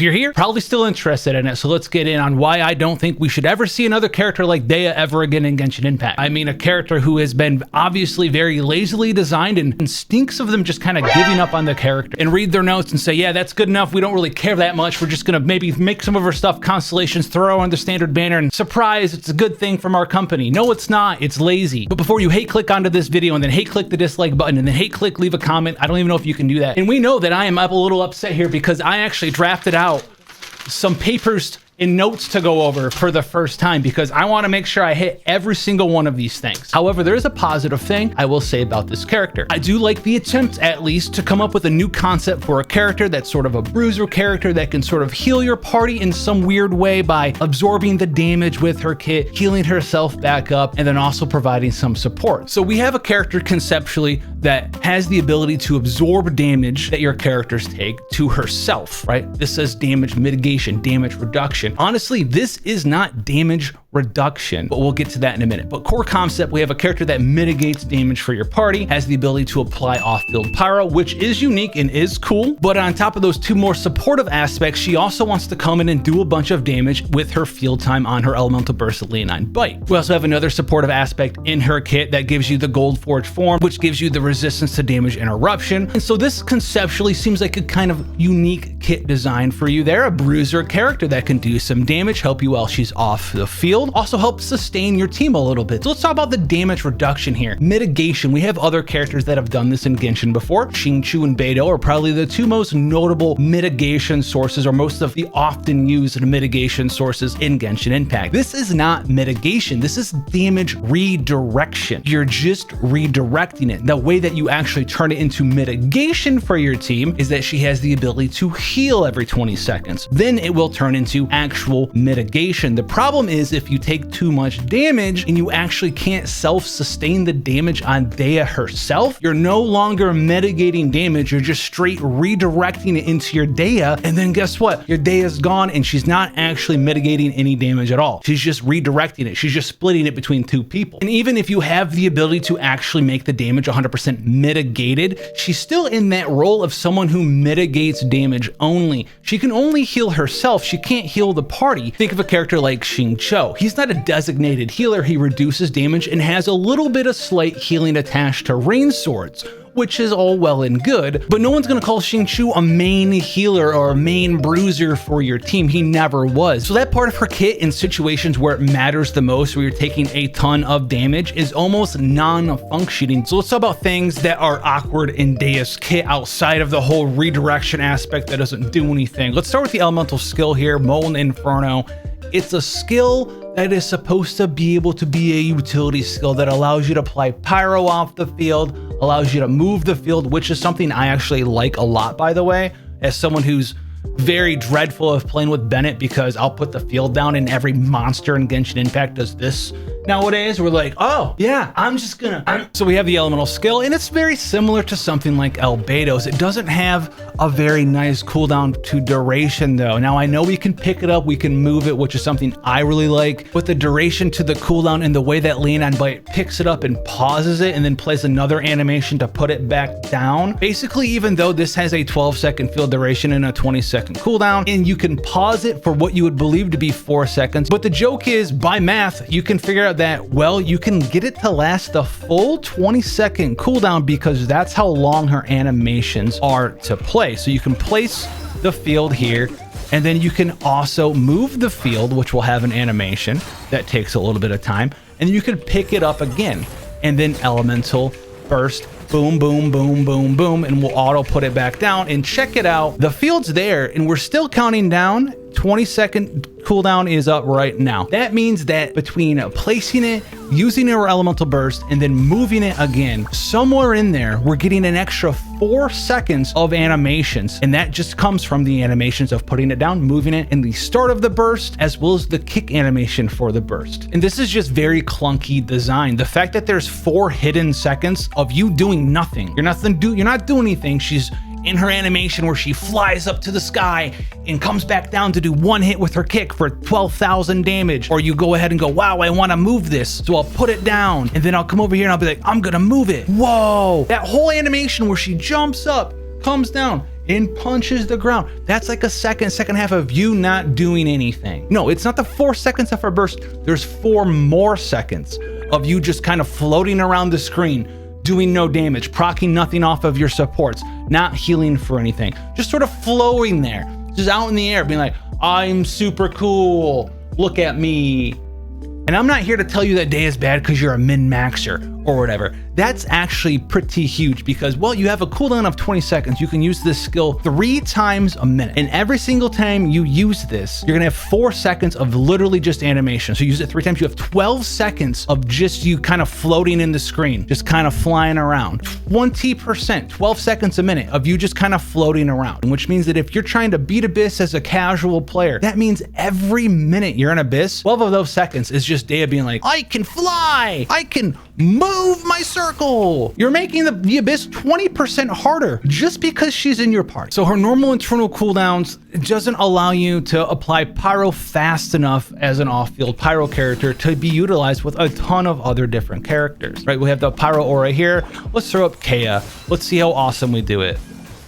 you're here, probably still interested in it. So let's get in on why I don't think we should ever see another character like Dehya ever again in Genshin Impact. I mean, a character who has been obviously very lazily designed and stinks of them just kind of giving up on the character and read their notes and say, yeah, that's good enough. We don't really care that much. We're just going to maybe make some of our stuff Constellations, throw on the standard banner, and surprise, it's a good thing from our company. No, it's not. It's lazy. But before you hate click onto this video and then hate click the dislike button and then hate click leave a comment, I don't even know if you can do that. And we know that I am a little upset here because I actually drafted out some papers and notes to go over for the first time because I want to make sure I hit every single one of these things. However, there is a positive thing I will say about this character. I do like the attempt, at least, to come up with a new concept for a character that's sort of a bruiser character that can sort of heal your party in some weird way by absorbing the damage with her kit, healing herself back up, and then also providing some support. So we have a character conceptually that has the ability to absorb damage that your characters take to herself, right? This says damage mitigation, damage reduction. Honestly, this is not damage reduction, but we'll get to that in a minute. But core concept, we have a character that mitigates damage for your party, has the ability to apply off-field pyro, which is unique and is cool. But on top of those two more supportive aspects, she also wants to come in and do a bunch of damage with her field time on her elemental burst Leonine Bite. We also have another supportive aspect in her kit that gives you the Gold Forge form, which gives you the resistance to damage interruption. And so this conceptually seems like a kind of unique kit design for you there, a bruiser character that can do some damage, help you while she's off the field, also helps sustain your team a little bit. So let's talk about the damage reduction here. Mitigation, we have other characters that have done this in Genshin before. Xingqiu and Beidou are probably the two most notable mitigation sources, or most of the often used mitigation sources in Genshin Impact. This is not mitigation, this is damage redirection. You're just redirecting it. The way that you actually turn it into mitigation for your team is that she has the ability to heal every 20 seconds. Then it will turn into actual mitigation. The problem is if you take too much damage and you actually can't self-sustain the damage on Dehya herself, you're no longer mitigating damage, you're just straight redirecting it into your Dehya, and then guess what? Your Dehya's gone and she's not actually mitigating any damage at all. She's just redirecting it. She's just splitting it between two people. And even if you have the ability to actually make the damage 100% mitigated, she's still in that role of someone who mitigates damage only. She can only heal herself, she can't heal the party. Think of a character like Xingqiu. He's not a designated healer, he reduces damage and has a little bit of slight healing attached to rain swords, which is all well and good, but no one's gonna call Xingqiu a main healer or a main bruiser for your team. He never was. So that part of her kit in situations where it matters the most, where you're taking a ton of damage, is almost non-functioning. So let's talk about things that are awkward in Dehya's kit outside of the whole redirection aspect that doesn't do anything. Let's start with the elemental skill here, Molten Inferno. It's a skill that is supposed to be able to be a utility skill that allows you to apply pyro off the field, allows you to move the field, which is something I actually like a lot, by the way, as someone who's very dreadful of playing with Bennett, because I'll put the field down and every monster in Genshin Impact does this. Nowadays, we're like, oh yeah, So we have the elemental skill, and it's very similar to something like Albedo's. It doesn't have a very nice cooldown to duration though. Now I know we can pick it up, we can move it, which is something I really like, but the duration to the cooldown and the way that Leonine Bite picks it up and pauses it and then plays another animation to put it back down. Basically, even though this has a 12-second field duration and a 20-second cooldown, and you can pause it for what you would believe to be 4 seconds, but the joke is, by math, you can figure out that, well, you can get it to last the full 20-second cooldown because that's how long her animations are to play. So you can place the field here, and then you can also move the field, which will have an animation that takes a little bit of time, and you can pick it up again, and then elemental burst, boom, boom, boom, boom, boom, and we'll auto put it back down. And check it out, the field's there and we're still counting down. 20-second cooldown is up right now. That means that between placing it, using our elemental burst, and then moving it again, somewhere in there, we're getting an extra 4 seconds of animations. And that just comes from the animations of putting it down, moving it, and the start of the burst, as well as the kick animation for the burst. And this is just very clunky design. The fact that there's 4 hidden seconds of you doing nothing. You're not doing anything. She's in her animation where she flies up to the sky and comes back down to do 1 hit with her kick for 12,000 damage. Or you go ahead and go, wow, I want to move this, so I'll put it down, and then I'll come over here and I'll be like, I'm gonna move it. Whoa, that whole animation where she jumps up, comes down, and punches the ground. That's like a second half of you not doing anything. No, it's not the 4 seconds of her burst. There's 4 more seconds of you just kind of floating around the screen, doing no damage, proccing nothing off of your supports, not healing for anything, just sort of flowing there, just out in the air, being like, I'm super cool, look at me. And I'm not here to tell you that Dehya is bad because you're a min-maxer or whatever. That's actually pretty huge because, well, you have a cooldown of 20 seconds. You can use this skill 3 times a minute. And every single time you use this, you're gonna have 4 seconds of literally just animation. So you use it 3 times, you have 12 seconds of just you kind of floating in the screen, just kind of flying around. 20%, 12 seconds a minute of you just kind of floating around, which means that if you're trying to beat Abyss as a casual player, that means every minute you're in Abyss, 12 of those seconds is just Dehya being like, I can fly, I can move my circle. You're making the Abyss 20% harder just because she's in your party. So her normal internal cooldowns doesn't allow you to apply pyro fast enough as an off-field pyro character to be utilized with a ton of other different characters, right? We have the pyro aura here. Let's throw up Kea. Let's see how awesome we do it.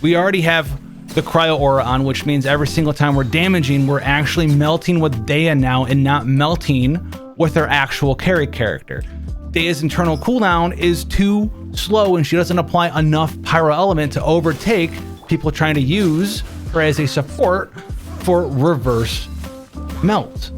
We already have the cryo aura on, which means every single time we're damaging, we're actually melting with Dehya now and not melting with her actual carry character. Dehya's internal cooldown is too slow and she doesn't apply enough pyro element to overtake people trying to use her as a support for reverse melt.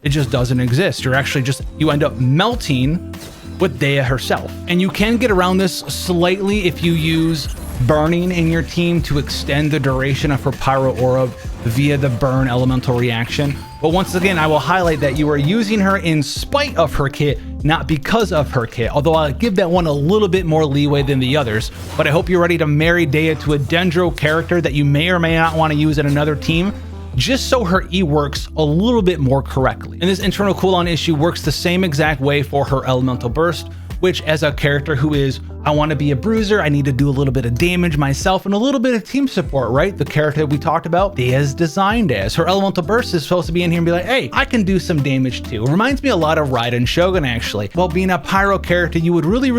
It just doesn't exist. You end up melting with Dehya herself. And you can get around this slightly if you use burning in your team to extend the duration of her pyro aura via the burn elemental reaction. But once again, I will highlight that you are using her in spite of her kit, not because of her kit, although I'll give that one a little bit more leeway than the others. But I hope you're ready to marry Dehya to a Dendro character that you may or may not want to use in another team, just so her E works a little bit more correctly. And this internal cooldown issue works the same exact way for her elemental burst, which as a character who is, I want to be a bruiser, I need to do a little bit of damage myself and a little bit of team support, right? The character that we talked about, Dehya's designed as. Her elemental burst is supposed to be in here and be like, hey, I can do some damage too. It reminds me a lot of Raiden Shogun actually. While being a pyro character, you would really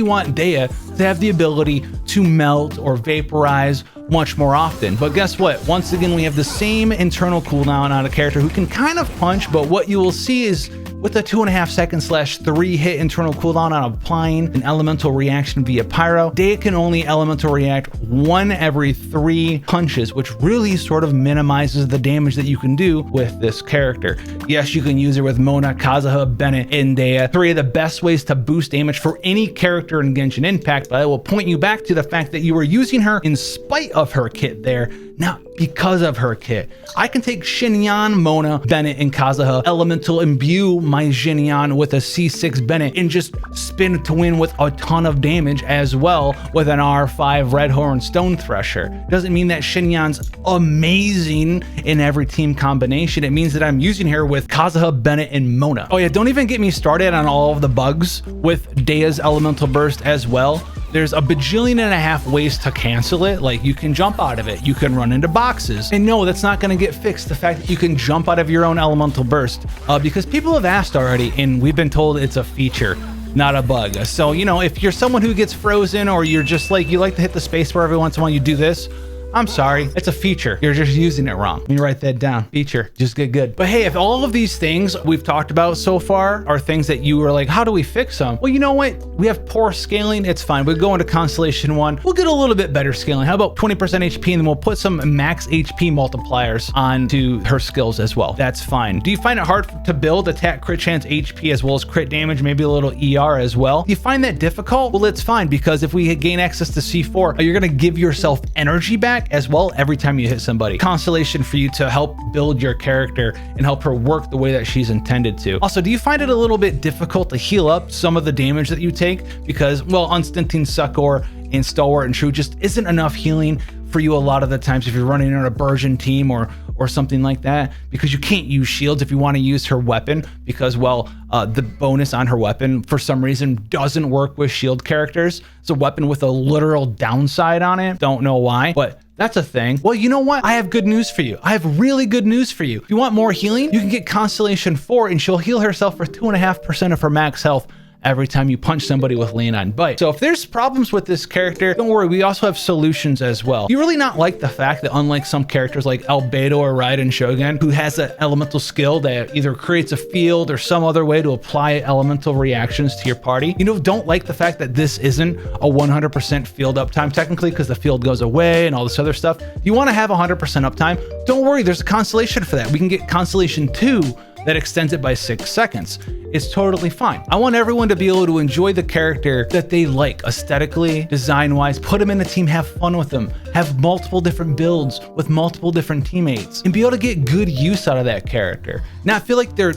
want Dehya to have the ability to melt or vaporize much more often. But guess what? Once again, we have the same internal cooldown on a character who can kind of punch, but what you will see is with the 2.5 second / 3 hit internal cooldown on applying an elemental reaction via pyro, Dehya can only elemental react 1 every 3 punches, which really sort of minimizes the damage that you can do with this character. Yes, you can use her with Mona, Kazuha, Bennett, and Dehya, 3 of the best ways to boost damage for any character in Genshin Impact, but I will point you back to the fact that you are using her in spite of her kit there, not because of her kit. I can take Xinyan, Mona, Bennett, and Kazuha, elemental imbue my Xinyan with a C6 Bennett, and just spin to win with a ton of damage as well with an R5 Redhorn Stone Thresher. Doesn't mean that Xinyan's amazing in every team combination. It means that I'm using her with Kazuha, Bennett, and Mona. Oh yeah, don't even get me started on all of the bugs with Dehya's elemental burst as well. There's a bajillion ways to cancel it. Like you can jump out of it, you can run into boxes. And no, that's not gonna get fixed. The fact that you can jump out of your own elemental burst, because people have asked already and we've been told it's a feature, not a bug. So, you know, if you're someone who gets frozen or you're just like, you like to hit the space bar every once in a while, you do this, I'm sorry, it's a feature. You're just using it wrong. Let me write that down. Feature, just get good. But hey, if all of these things we've talked about so far are things that you were like, how do we fix them? Well, you know what? We have poor scaling, it's fine. We go into Constellation 1, we'll get a little bit better scaling. How about 20% HP and then we'll put some max HP multipliers onto her skills as well. That's fine. Do you find it hard to build attack, crit chance, HP, as well as crit damage, maybe a little ER as well? Do you find that difficult? Well, it's fine because if we gain access to C4, you're gonna give yourself energy back as well every time you hit somebody. Constellation for you to help build your character and help her work the way that she's intended to. Also, do you find it a little bit difficult to heal up some of the damage that you take? Because, well, Unstinting Succor and Stalwart and True just isn't enough healing for you a lot of the times if you're running on a Burgeon team or something like that, because you can't use shields if you want to use her weapon because, well, the bonus on her weapon for some reason doesn't work with shield characters. It's a weapon with a literal downside on it. Don't know why, but that's a thing. Well, you know what? I have good news for you. I have really good news for you. If you want more healing, you can get Constellation 4 and she'll heal herself for 2.5% of her max health every time you punch somebody with Leonine Bite. So if there's problems with this character, don't worry, we also have solutions as well. You really not like the fact that unlike some characters like Albedo or Raiden Shogun, who has an elemental skill that either creates a field or some other way to apply elemental reactions to your party, you know, don't like the fact that this isn't a 100% field uptime technically because the field goes away and all this other stuff. If you want to have 100% uptime, don't worry, there's a Constellation for that. We can get Constellation 2 that extends it by 6 seconds. It's totally fine. I want everyone to be able to enjoy the character that they like aesthetically, design-wise, put them in a team, have fun with them, have multiple different builds with multiple different teammates, and be able to get good use out of that character. Not feel like they're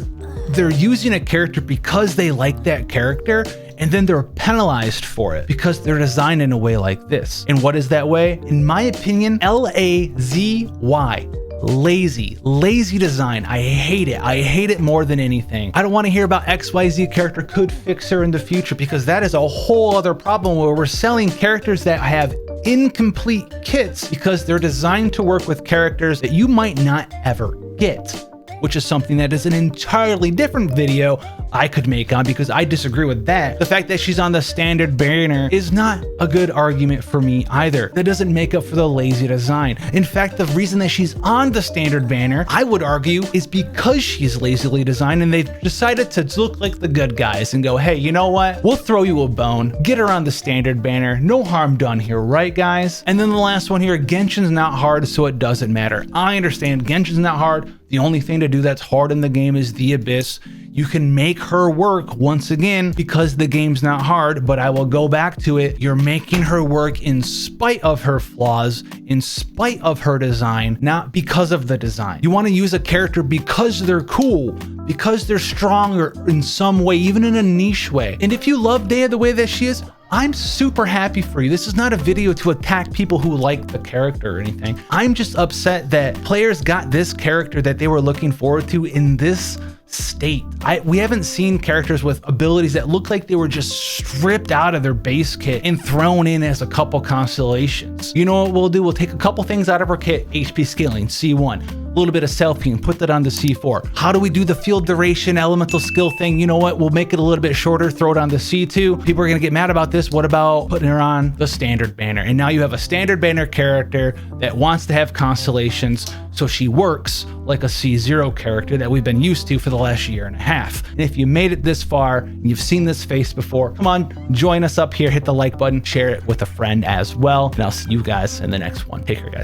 using a character because they like that character, and then they're penalized for it because they're designed in a way like this. And what is that way? In my opinion, L-A-Z-Y. Lazy design. I hate it. I hate it more than anything. I don't want to hear about XYZ character could fix her in the future because that is a whole other problem where we're selling characters that have incomplete kits because they're designed to work with characters that you might not ever get, which is something that is an entirely different video I could make on because I disagree with that. The fact that she's on the standard banner is not a good argument for me either. That doesn't make up for the lazy design. In fact, the reason that she's on the standard banner, I would argue, is because she's lazily designed and they've decided to look like the good guys and go, hey, you know what? We'll throw you a bone. Get her on the standard banner. No harm done here, right, guys? And then the last one here, Genshin's not hard, so it doesn't matter. I understand Genshin's not hard. The only thing to do that's hard in the game is the Abyss. You can make her work once again because the game's not hard, but I will go back to it. You're making her work in spite of her flaws, in spite of her design, not because of the design. You want to use a character because they're cool, because they're strong or in some way, even in a niche way. And if you love Dehya the way that she is, I'm super happy for you. This is not a video to attack people who like the character or anything. I'm just upset that players got this character that they were looking forward to in this state. We haven't seen characters with abilities that look like they were just stripped out of their base kit and thrown in as a couple constellations. You know what we'll do? We'll take a couple things out of our kit. HP scaling, C1. A little bit of selfie and put that on to C4. How do we do the field duration elemental skill thing? You know what? We'll make it a little bit shorter, throw it on to C2. People are gonna get mad about this. What about putting her on the standard banner? And now you have a standard banner character that wants to have constellations, so she works like a C0 character that we've been used to for the last year and a half. And if you made it this far and you've seen this face before, come on, join us up here, hit the like button, share it with a friend as well. And I'll see you guys in the next one. Take care, guys.